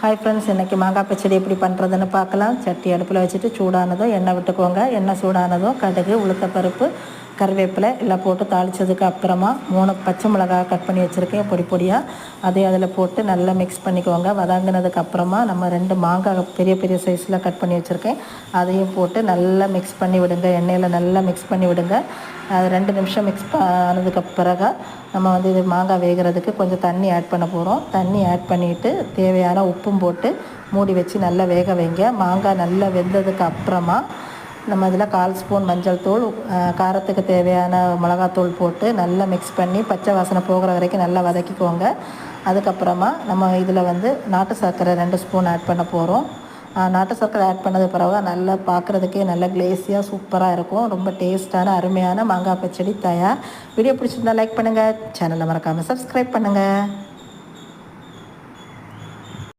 Hi friends, இன்றைக்கி மாங்காய் பச்சடி எப்படி பண்ணுறதுன்னு பார்க்கலாம். சட்டி அடுப்பில் வச்சுட்டு சூடானதும் எண்ணெய் விட்டுக்கோங்க. எண்ணெய் சூடானதும் கடுகு, உளுத்தப்பருப்பு, கருவேப்பிலை எல்லாம் போட்டு தாளித்ததுக்கு அப்புறமா 3 பச்சை மிளகாய் கட் பண்ணி வச்சுருக்கேன் பொடி பொடியாக. அதையும் அதில் போட்டு நல்லா மிக்ஸ் பண்ணிக்கோங்க. வதங்கினதுக்கு அப்புறமா நம்ம 2 மாங்காய் பெரிய பெரிய சைஸில் கட் பண்ணி வச்சுருக்கேன், அதையும் போட்டு நல்லா மிக்ஸ் பண்ணி விடுங்க. எண்ணெயில் நல்லா மிக்ஸ் பண்ணி விடுங்க. அது 2 நிமிஷம் மிக்ஸ் ஆனதுக்கு பிறகு நம்ம இது மாங்காய் வேகிறதுக்கு கொஞ்சம் தண்ணி ஆட் பண்ண போகிறோம். தண்ணி ஆட் பண்ணிவிட்டு தேவையான உப்பும் போட்டு மூடி வச்சு நல்லா வேக வைங்க. மாங்காய் நல்லா வெந்ததுக்கு அப்புறமா நம்ம இதில் 1/4 ஸ்பூன் மஞ்சள் தூள், காரத்துக்கு தேவையான மிளகாத்தூள் போட்டு நல்லா மிக்ஸ் பண்ணி பச்சை வாசனை போகிற வரைக்கும் நல்லா வதக்கிக்கோங்க. அதுக்கப்புறமா நம்ம இதில் நாட்டு சர்க்கரை 2 ஸ்பூன் ஆட் பண்ண போகிறோம். நாட்டு சர்க்கரை ஆட் பண்ணது பிறகு நல்லா பார்க்குறதுக்கே நல்லா கிளேஸியாக சூப்பராக இருக்கும். ரொம்ப டேஸ்ட்டான அருமையான மாங்காய் பச்சடி தயார். வீடியோ பிடிச்சிருந்தா லைக் பண்ணுங்கள், சேனலை மறக்காமல் சப்ஸ்கிரைப் பண்ணுங்கள்.